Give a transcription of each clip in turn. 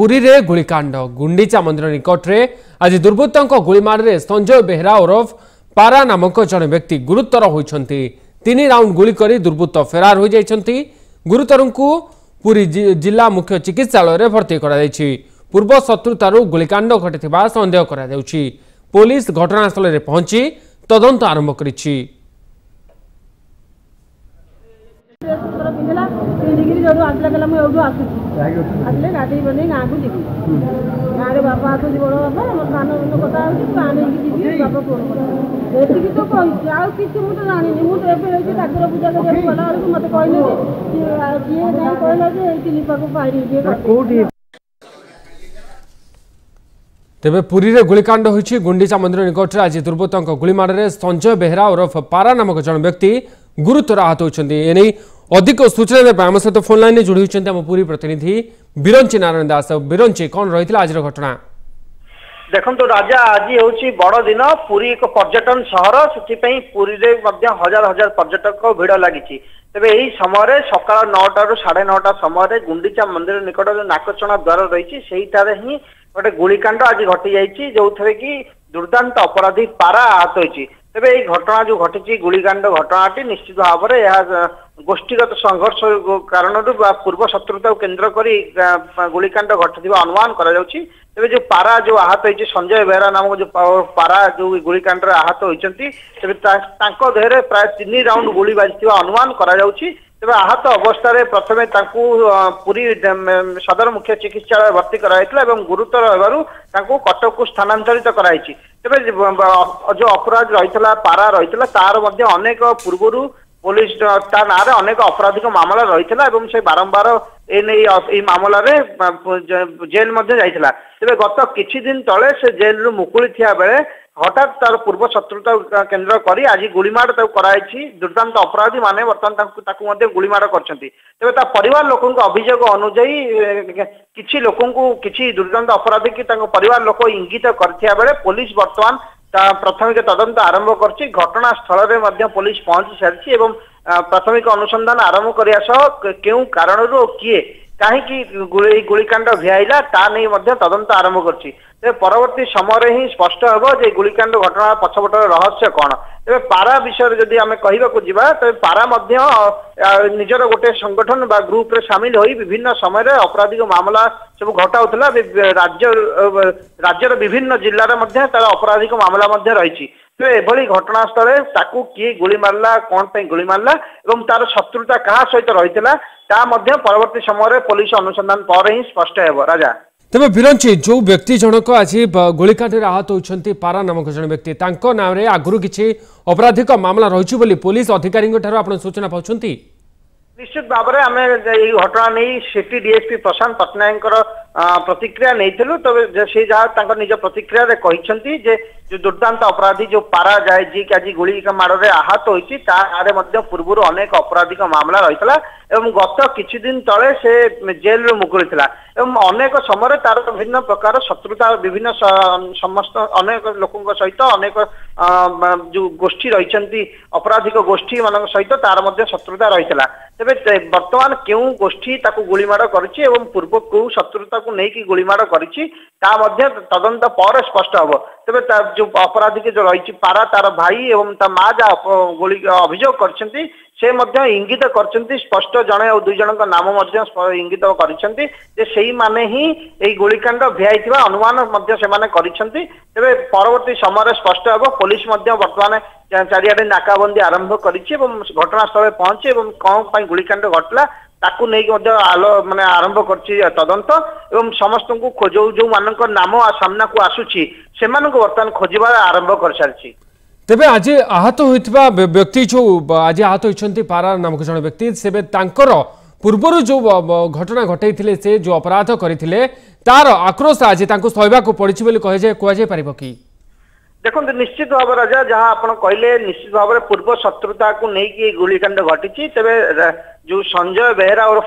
पुरी रे गुलिकांड गुंडीचा मंदिर निकट में आज दुर्बृत्तों गुलीमार संजय बेहरा ओरफ पारा नामक जड़े व्यक्ति गुरुतर होती 3 राउंड गुली कर दुर्बृत्त फेरार हो जाती। गुरुतर को पुरी जिला मुख्य चिकित्सालय भर्ती कर पूर्व शत्रुतार गुलिकांड घटी सन्देह कर पुलिस घटनास्थल में पहुंची तदंत आरंभ कर तेबे पुरी रे गुलिकांड होइछि। गुंडीचा मंदिर निकट में आज दुर्बृत्तों गुलीमार संजय बेहरा ओरफ पारा नामक जन व्यक्ति गुरुतर आहत होती। एने अधिक सूचना देवा आम सहित फोन लाइन जोड़ी होती आम पुरी प्रतिनिधि बिरंची नारायण दास। बिरंची कौन रही आज घटना? देखो राजा आज हूँ बड़ दिन पुरी एक पर्यटन सहर से पुरी रे हजार हजार पर्यटक भिड़ लगी। तेज यही समय सका 9टा ରୁ 9:30 समय गुंडीचा मंदिर निकट जो नाकचଣା द्वार रही से ही गोटे गुलिकांड आज घटी जाइए जो थे कि दुर्दांत अपराधी पारा आहत होती। तेज ये घटना जो घटी गुलिकांड घटनाटी निश्चित भाव में गोष्ठीगत संघर्ष कारण पूर्व शत्रुता केन्द्र कर गुलिकांड घटी अनुमान कर तेज जो पारा जो आहत होती संजय बेहरा नामक जो पारा जो गुलिकांड आहत होती देहरे प्राय 3 राउंड गुली बाजी अनुमान कर तेज आहत अवस्था प्रथमे पुरी सदर मुख्य चिकित्सालय भर्ती कराइला गुरुतर होगारू कटक को स्थानांतरित कराई। तेज जो अपराध रही पारा रही तार अनेक पूर्व पुलिस ता ना अनेक आपराधिक मामला रही से बारंबार ए मामला जेल जाइला। तेज गत किछि दिन तले से जेल रु मुकुली थिया बेले हठात तार पूर्व शत्रुता केन्द्र करी आज गुलीमाड़ कराई। दुर्दांत अपराधी माने बर्तमान गुलीमाड़ करछंती। तेज परिवार लोकों अभियोग अनुजाई किछि लोकों किछि दुर्दांत अपराधी की परिवार लोक इंगित करथिया बेले पुलिस बर्तमान प्राथमिक तदंत आरंभ करछि। घटनास्थल में पुलिस पहुंची सारी प्राथमिक अनुसंधान आरंभ करने क्यों कारण किए कहीं गुलिकांड भिआईला ता नहीं तदंत आरंभ करछि। परवर्ती समय ही स्पष्ट होबो जे गुलिकांड घटना पछपटर रहस्य कौन। तेज पारा विषय जदि आम कहवाक जा तेज पारा निजर गोटे संगठन बा ग्रुप रे सामिल होई विभिन्न समय अपराधिक मामला सब घटाउथला। राज्यर विभिन्न जिल्लार तार अपराधिक मामला रही। तो एभली घटनास्थल ताकू किए गुली मारला कौन पे गुली मारला एवं तार शत्रुता क्या सहित रही परवर्ती समय पुलिस अनुसंधान पर ही स्पष्ट है। राजा तेज बिरंची जो व्यक्ति जनक आज गुलिकांड आहत होती पारा नामक जन व्यक्ति नाम रे आगुरी किसी अपराधिक मामला रही पुलिस अधिकारी सूचना पाउछंती? निश्चित भाव में आम घटना नहीं सिटी डीएसपी प्रशांत पट्टनायक प्रतिक्रिया नहीं तब से जहाँ निज प्रतिक्रिया कहते जो दुर्दांत अपराधी जो पारा जाए जी कि आज गुली माड़े आहत होती पूर्व अनेक आपराधिक मामला रही गत किछि दिन तले से जेल रु मुकुली अनेक समय तार विभिन्न प्रकार शत्रुता विभिन्न समस्त अनेक लोकों सहित अनेक जो गोष्ठी रही अपराधिक गोष्ठी मान सहित तार शत्रुता रही। तेज बर्तमान क्यों गोष्ठी गुलीमाड़ करिछि एवं पूर्व क्यों शत्रुता को लेकिन गुलीमाड़ करिछि ता तदंत पर स्पष्ट हम। तेज जो अपराधी जो रही पारा तार भाई एवं ता माँ जहाँ गुली अभियोग करछंती से इंगित करछंती स्पष्ट जड़े और 2 जन नाम इंगित करछंती जे सेही माने ही एई गुलिकांड भिआई अनुमान से तेरे परवर्ती समय स्पष्ट हम। पुलिस बर्तमान चारियाडे नाकाबंदी आरंभ करिछि घटनास्थल पहुंची कौन गुलिकांड घटला ताकू नहीं आलो माने आरंभ करछि तदंत एवं समस्त को जो मानक नाम सामना को आसुछि सेमानक बर्तमान खोजिबा आरंभ कर सारिछि। तेबे आज आहत होइतबा व्यक्ति जो आज आहत होइछंती पारा नामक जन व्यक्ति सेबे तांकर पूर्वर जो घटना घटैथिले से जो अपराध करथिले तार आक्रोश आज तांको सहबा को पड़िछि बोली कह जाय पारिबो कि? देखो निश्चित भाव राजा जहाँ आप कहले निश्चित भाव में पूर्व शत्रुता को लेकिन गुलिकांड घटी तेरे जो संजय बेहरा और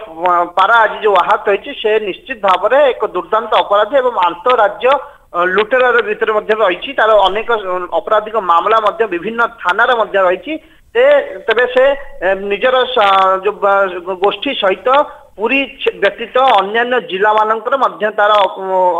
पारा आज जो आहत होती से निश्चित भाव में एक दुर्दांत अपराधी और अंतरराज्य लुटेरार भितर रही तार अनेक अपराधिक मामला विभिन्न थाना रही तेबे से निजर जो गोष्ठी सहित पुरी व्यतीत अन्य जिला मानकर मध्य तार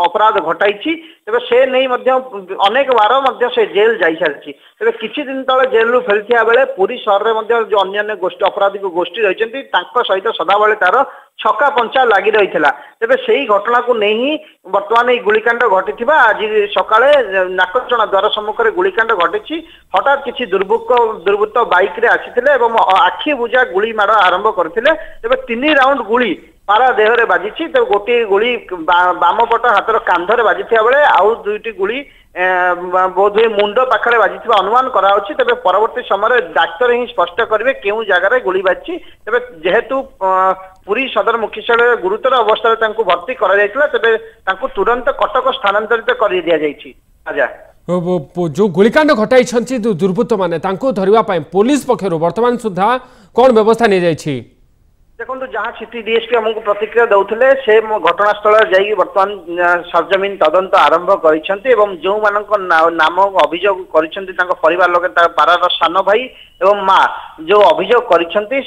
अपराध घटाई तेज से नहीं अनेक बार से जेल जाई सारी तेज किछि दिन तले जेल रु फेलथिया बेले पुरी शहर में जो अन्य गोष्ठी अपराधिक गोष्ठी रही सहित सदाबले तार छक्का पंचा लगी रही तेज से ही घटना को नहीं बर्तमान ये गुलिकांड घटी आज सकाळे नाकचना द्वार सम्मुखें गुलिकांड घटी हठात किसी दुर्बृत्त बाइक रे आसीथिले एवं आखि बुझा गुली माड़ आरंभ करथिले तेज 3 राउंड गुली पारा देहरे बाजी तो गोटे गुली बाम पट हाथर कांधरे बाजी बेले आउ 2टी गुली बोध हुए मुंड पाखे बाजी अनुमान कराउछि तेज परवर्ती समय डाक्तर ही स्पष्ट करेंगे केउ जगार गुली बाजी तेज जेहेतु पुरी सदर मुख्यालय गुरुतर अवस्था भर्ती कर तुरंत कटक स्थानांतरित कर दिया जाइछि। आजा जो गुलिकांड घटाई दुर्बृत्त माने धरवा पुलिस पक्षर वर्तमान सुधा कौन व्यवस्था नहीं जाइछि? देखो जहाँ सिटी डीएसपी आमको प्रतिक्रिया दौले से घटनास्थल जाइए बर्तमान सरजमीन तदंत आरंभ कर जो नाम अभियोग कर परिवार लोक पारार सान भाई एवं माँ जो अभियोग करने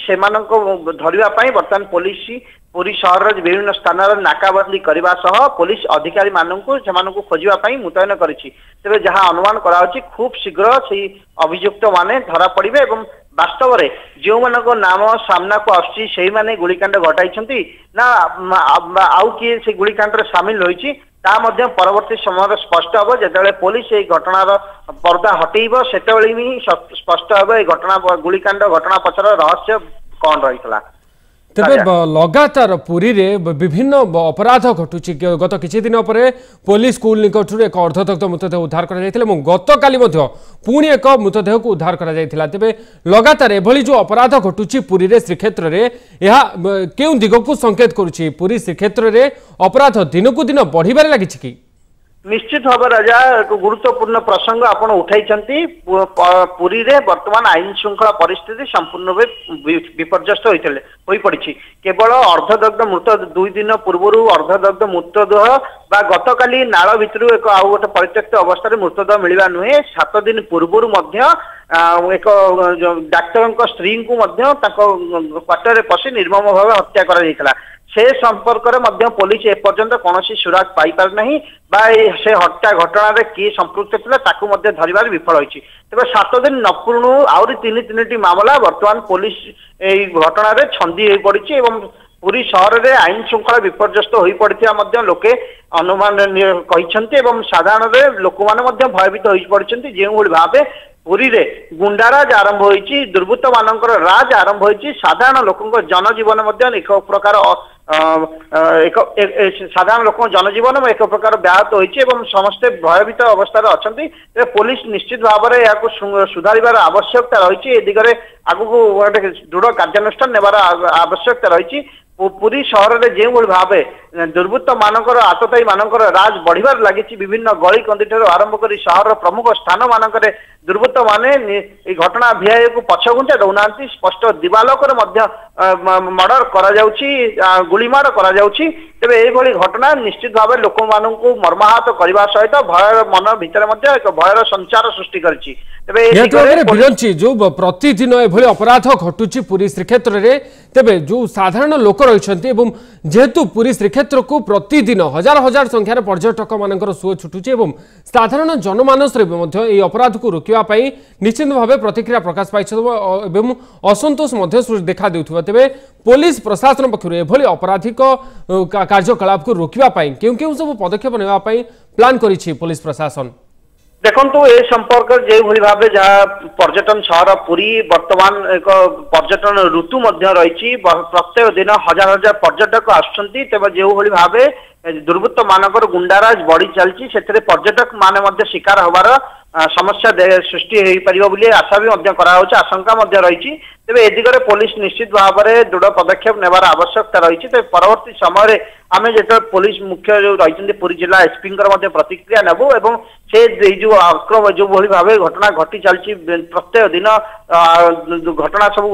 बर्तमान पुलिस पुरी शहर विभिन्न स्थान नाकाबंदी करने सह पुलिस अधिकारी मानू खोजापी मुतयन करी जहाँ अनुमान कराउछि खूब शीघ्र से अभियुक्त माने धरा पड़े और वास्तव में जो मानक नाम सामना को आसी माने गुलिकांड घटाई ना आउ किए से गुलिकांड सामिल होइछि परवर्ती समय स्पष्ट हम जो पुलिस ये घटनार पर्दा हटेब से स्पष्ट हम ये घटना गुलिकांड घटना पछर रहस्य कौन रही। तेबे लगातार पुरी रे विभिन्न अपराध घटुची गत किछि दिन पर पुलिस स्कूल निकटू एक अर्धदग्ध मृतदेह उद्धार कर गत काली पुणी एक मृतदेह को उद्धार कर तेबे लगातार एभली जो अपराध घटुची पुरी रे श्रीक्षेत्र रे यह केउ दिग को संकेत करुची? पुरी श्रीक्षेत्र रे अपराध दिन को दिन बढ़िबार लागिछि कि? निश्चित भाव राजा एक गुरुत्वपूर्ण प्रसंग आपण उठाई पुरी रे वर्तमान आईन श्रृंखला परिस्थिति संपूर्ण विपर्यस्त हो पड़ी केवल अर्धदग्ध मृत 2 दिन पूर्व अर्धदग्ध मृतदेह बा गत काली नाल भितर एक आउ गोटे परित्यक्त अवस्था मृतदेह मिलवा नुहे 7 दिन पूर्व एक डाक्तर स्त्री को क्वार्टर पशि निर्मम भाव हत्या कर से संपर्क में पुलिस एपर्यंत कौन सुराग पाई पार नहीं से हत्या घटना रे किए संपृक्त था धरबार विफल होती तेज 7 दिन नपूर्ण आहरी 3 मामला बर्तमान पुलिस घटना रे छंदी हो पड़ी पुरी शहर में आईन श्रृंखला विपर्यस्त हो पड़ा लोके अनुमान कहते साधारण लोक मैंने भयभीत हो पड़ते जो भाव पुरी रे गुंडाराज आरंभ होइछि दुर्बृत्त मानकर राज आरंभ होइछि साधारण लोकଙ୍କ जनजीवन एक प्रकार साधारण लोक जनजीवन एक प्रकार व्याहत होइछि एवं समस्ते भयभीत अवस्था अच्छी पुलिस निश्चित भाव में यहाँ सुधारिबार आवश्यकता रही ए दिगरे आगु गोटे दृढ़ कार्यानुष्ठान नेबार आवश्यकता रही पुरी शहर में जो भाव दुर्बृत्त मानकर आततायी मानकर राज बढ़िबार लगी विभिन्न गली कंदी आरंभ कर शहर प्रमुख स्थान मानक दुर्बृत्त माने घटना भिआई को पछघुंचा दौना स्पष्ट दिवालोकर मर्डर करा गुलीमाड़ करा तेरे ये घटना निश्चित भाव लोक मानू मर्माहत करने सहित भय मन भितर एक भयर संचार सृष्टि कर जो प्रतिदिन एभली अपराध घटुची पुरी श्रीक्षेत्र में तेबे जो साधारण लोक रही जेहेतु पुरी श्रीक्षेत्र को प्रतिदिन हजार हजार संख्यार पर्यटक मानकर सुओ छुटुची साधारण जनमानस अपराध को रोकवा निश्चित भाव प्रतिक्रिया प्रकाश पाई असंतोष देखा देउथबा तेबे पुलिस प्रशासन पक्षर एभली आपराधिक कार्यकलाप को रोकवा केउ सब पदक्षेप नेवा प्लान करिछि पुलिस प्रशासन? देखो ए संपर्क जो भाव जहाँ पर्यटन शहर पुरी वर्तमान एक पर्यटन ऋतु रही प्रत्येक दिन हजार हजार पर्यटक आसुंच तेज जो भाव दुर्बृत्त मानकर गुंडाराज बढ़ी चलती से पर्यटक माने शिकार होबार समस्या सृष्टि हो पार आशा भी आशंका रही तेज ए दिगरे पुलिस निश्चित भाव में दृढ़ पदक्षेप नेबार आवश्यकता रही परवर्ती समय आम जो पुलिस मुख्य जो रही पुरी जिला एसपी प्रतिक्रिया नेबू एवं से जो आक्रमण जो भाव घटना घटी चलती प्रत्येक दिन घटना सब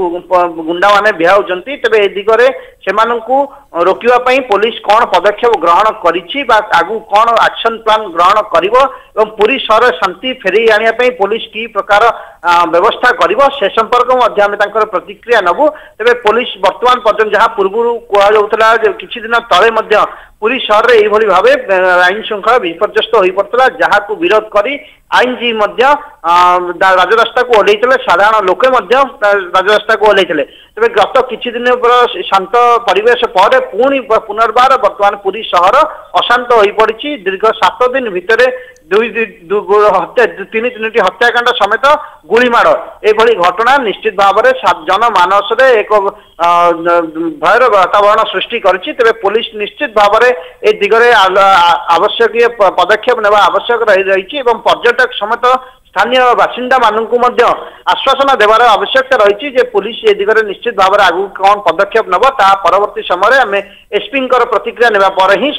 गुंडा माने बिहाउचंती तेबे ए दिगरे सेमानंकु रोकिवाई पुलिस कौन पदक्षेप ग्रहण करिछि बा आगु कौन एक्शन प्लान ग्रहण करिवो एवं पुरी शहर शांति फेरी आनिया पुलिस की प्रकार व्यवस्था करिवो से संपर्क मध्य आमे तांकर प्रतिक्रिया नबु। तेबे पुलिस वर्तमान पर्यंत जहाँ पूर्व कुआ जाउतला किछि दिन तळे मध्य पुरी शहर रे एभली भाबे आईन श्रृंखला विपर्यस्त होई पड़तला, जहाँ को विरोध करी आईनजी मध्य राजरास्ता को ओल्लैथिले, साधारण लोके मध्य राजरास्ता को ओल्लैथिले। तेबे गत किछि दिन शांत परिवेश पर पुणी पुनर्बार वर्तमान पुरी शहर अशांत होई पड़िछि। दीर्घ 7 दिन भितरे 3 हत्याकांड समेत गुलीमाड़ एभली घटना निश्चित भाव में जनमानस एक भयर वातावरण सृष्टि करिछि। तेबे पुलिस निश्चित भाव में ए दिगरे आवश्यक पदक्षेप नेबा आवश्यक रही एवं पर्यटक समेत स्थानीय बासिंदा मानकु मध्य आश्वासन देवार आवश्यकता रही जे पुलिस ए दिगरे निश्चित भाव में आगु कौन पदक्षेप नब ता परवर्ती समय आम एसपी प्रतिक्रिया नेबा पर ही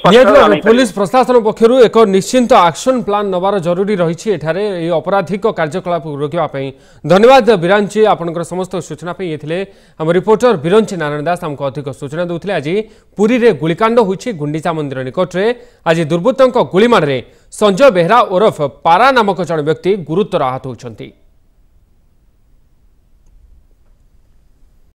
पुलिस प्रशासन पक्षरु एक निश्चिंत एक्शन प्लान नबार जरूरी रही एठारे ए अपराधिक कार्यकलाप रोकिबा पई। धन्यवाद बिरांची, आपनकर समस्त सूचना पे येथिले हम रिपोर्टर बिरंची नारायण दास हमको अधिक सूचना दउथिले। आज पुरी रे गुलिकांड होइछि गुंडीचा मंदिर निकट रे। आज दुर्बृत्तों गुलीमाड़ रे संजय बेहरा ओरफ पारा नामक जन व्यक्ति गुरुतर आहत होइछन्ति।